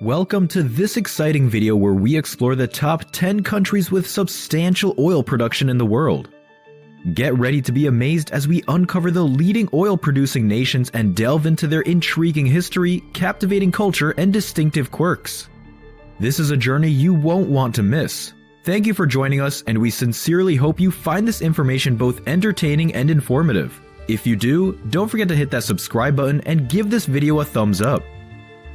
Welcome to this exciting video where we explore the top 10 countries with substantial oil production in the world. Get ready to be amazed as we uncover the leading oil-producing nations and delve into their intriguing history, captivating culture, and distinctive quirks. This is a journey you won't want to miss. Thank you for joining us, and we sincerely hope you find this information both entertaining and informative. If you do, don't forget to hit that subscribe button and give this video a thumbs up.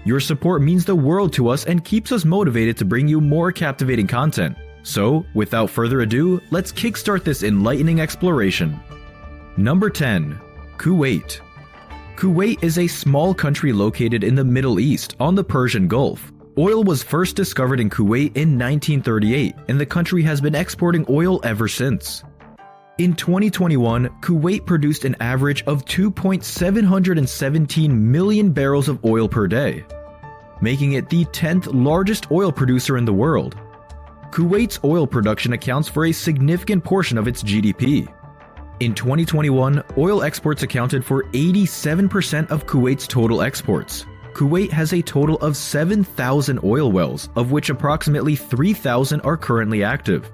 Your support means the world to us and keeps us motivated to bring you more captivating content. So, without further ado, let's kickstart this enlightening exploration. Number 10. Kuwait. Kuwait is a small country located in the Middle East on the Persian Gulf. Oil was first discovered in Kuwait in 1938, and the country has been exporting oil ever since. In 2021, Kuwait produced an average of 2.717 million barrels of oil per day, making it the 10th largest oil producer in the world. Kuwait's oil production accounts for a significant portion of its GDP. In 2021, oil exports accounted for 87% of Kuwait's total exports. Kuwait has a total of 7,000 oil wells, of which approximately 3,000 are currently active.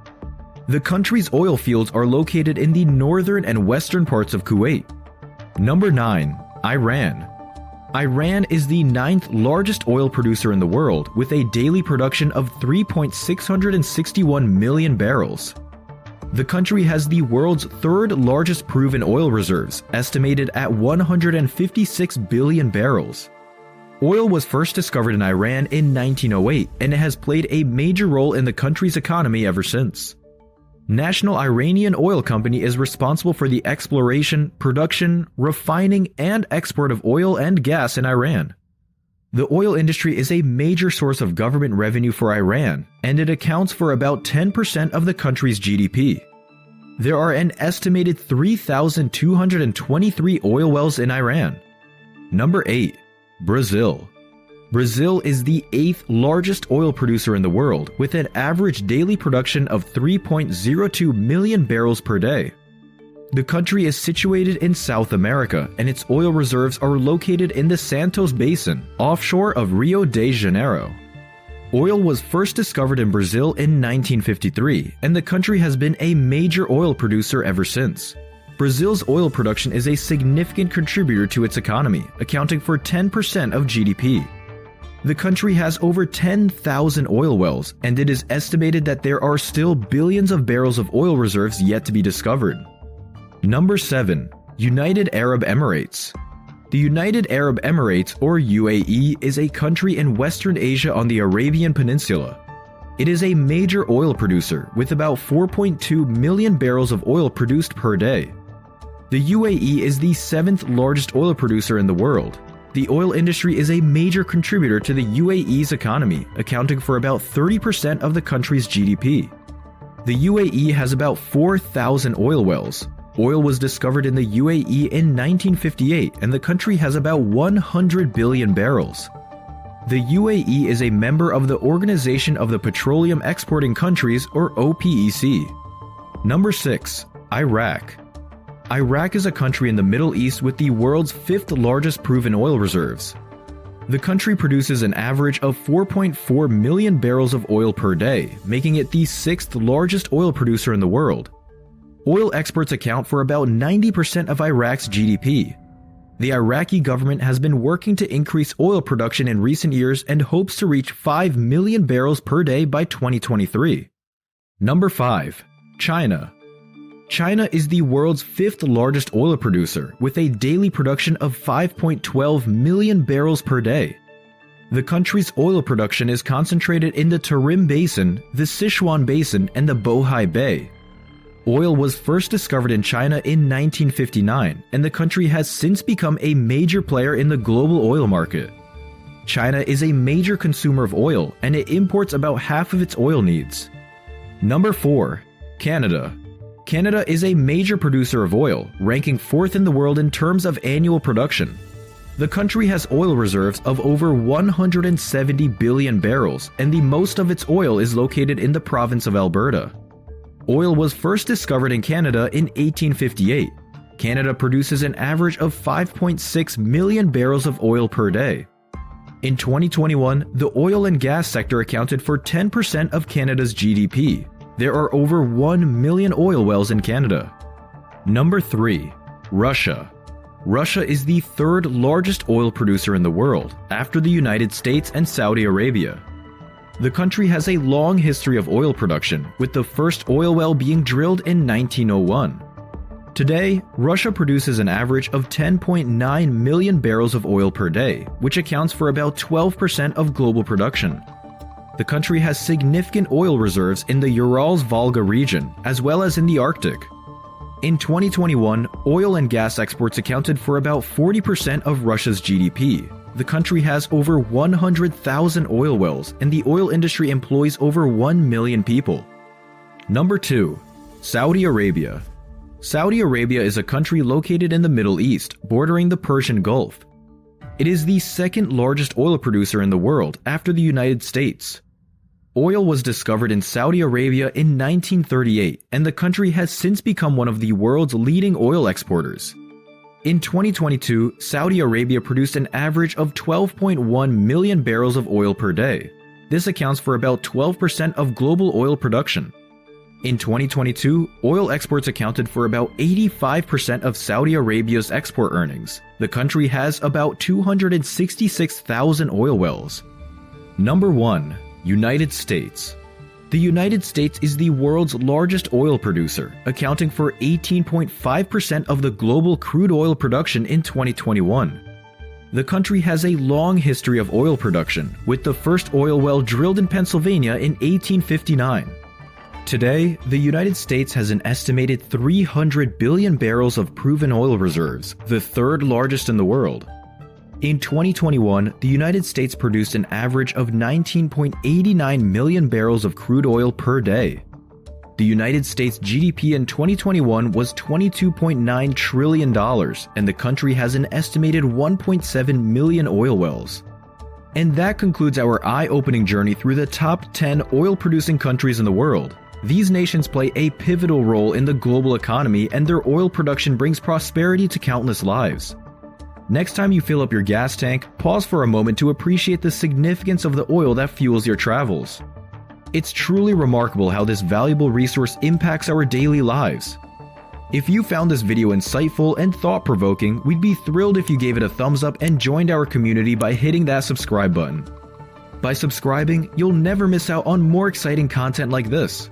The country's oil fields are located in the northern and western parts of Kuwait. Number 9. Iran. Iran is the 9th largest oil producer in the world, with a daily production of 3.661 million barrels. The country has the world's third largest proven oil reserves, estimated at 156 billion barrels. Oil was first discovered in Iran in 1908, and it has played a major role in the country's economy ever since. National Iranian Oil Company is responsible for the exploration, production, refining, and export of oil and gas in Iran. The oil industry is a major source of government revenue for Iran, and it accounts for about 10% of the country's GDP. There are an estimated 3,223 oil wells in Iran. Number 8. Brazil. Brazil is the 8th largest oil producer in the world, with an average daily production of 3.02 million barrels per day. The country is situated in South America, and its oil reserves are located in the Santos Basin, offshore of Rio de Janeiro. Oil was first discovered in Brazil in 1953, and the country has been a major oil producer ever since. Brazil's oil production is a significant contributor to its economy, accounting for 10% of GDP. The country has over 10,000 oil wells, and it is estimated that there are still billions of barrels of oil reserves yet to be discovered. Number 7. United Arab Emirates. The United Arab Emirates, or UAE, is a country in Western Asia on the Arabian Peninsula. It is a major oil producer, with about 4.2 million barrels of oil produced per day. The UAE is the 7th largest oil producer in the world. The oil industry is a major contributor to the UAE's economy, accounting for about 30% of the country's GDP. The UAE has about 4,000 oil wells. Oil was discovered in the UAE in 1958, and the country has about 100 billion barrels. The UAE is a member of the Organization of the Petroleum Exporting Countries, or OPEC. Number 6. Iraq. Iraq is a country in the Middle East with the world's 5th largest proven oil reserves. The country produces an average of 4.4 million barrels of oil per day, making it the 6th largest oil producer in the world. Oil exports account for about 90% of Iraq's GDP. The Iraqi government has been working to increase oil production in recent years and hopes to reach 5 million barrels per day by 2023. Number 5. China. China is the world's 5th largest oil producer, with a daily production of 5.12 million barrels per day. The country's oil production is concentrated in the Tarim Basin, the Sichuan Basin, and the Bohai Bay. Oil was first discovered in China in 1959, and the country has since become a major player in the global oil market. China is a major consumer of oil, and it imports about half of its oil needs. Number 4. Canada. Canada is a major producer of oil, ranking 4th in the world in terms of annual production. The country has oil reserves of over 170 billion barrels, and the most of its oil is located in the province of Alberta. Oil was first discovered in Canada in 1858. Canada produces an average of 5.6 million barrels of oil per day. In 2021, the oil and gas sector accounted for 10% of Canada's GDP. There are over 1 million oil wells in Canada. Number 3. Russia. Russia is the third largest oil producer in the world, after the United States and Saudi Arabia. The country has a long history of oil production, with the first oil well being drilled in 1901. Today, Russia produces an average of 10.9 million barrels of oil per day, which accounts for about 12% of global production. The country has significant oil reserves in the Urals-Volga region, as well as in the Arctic. In 2021, oil and gas exports accounted for about 40% of Russia's GDP. The country has over 100,000 oil wells, and the oil industry employs over 1 million people. Number 2. Saudi Arabia. Saudi Arabia is a country located in the Middle East, bordering the Persian Gulf. It is the second largest oil producer in the world after the United States. Oil was discovered in Saudi Arabia in 1938, and the country has since become one of the world's leading oil exporters. In 2022, Saudi Arabia produced an average of 12.1 million barrels of oil per day. This accounts for about 12% of global oil production. In 2022, oil exports accounted for about 85% of Saudi Arabia's export earnings. The country has about 266,000 oil wells. Number 1. United States. The United States is the world's largest oil producer, accounting for 18.5% of the global crude oil production in 2021. The country has a long history of oil production, with the first oil well drilled in Pennsylvania in 1859. Today, the United States has an estimated 300 billion barrels of proven oil reserves, the third largest in the world. In 2021, the United States produced an average of 19.89 million barrels of crude oil per day. The United States GDP in 2021 was $22.9 trillion, and the country has an estimated 1.7 million oil wells. And that concludes our eye-opening journey through the top 10 oil-producing countries in the world. These nations play a pivotal role in the global economy, and their oil production brings prosperity to countless lives. Next time you fill up your gas tank, pause for a moment to appreciate the significance of the oil that fuels your travels. It's truly remarkable how this valuable resource impacts our daily lives. If you found this video insightful and thought-provoking, we'd be thrilled if you gave it a thumbs up and joined our community by hitting that subscribe button. By subscribing, you'll never miss out on more exciting content like this.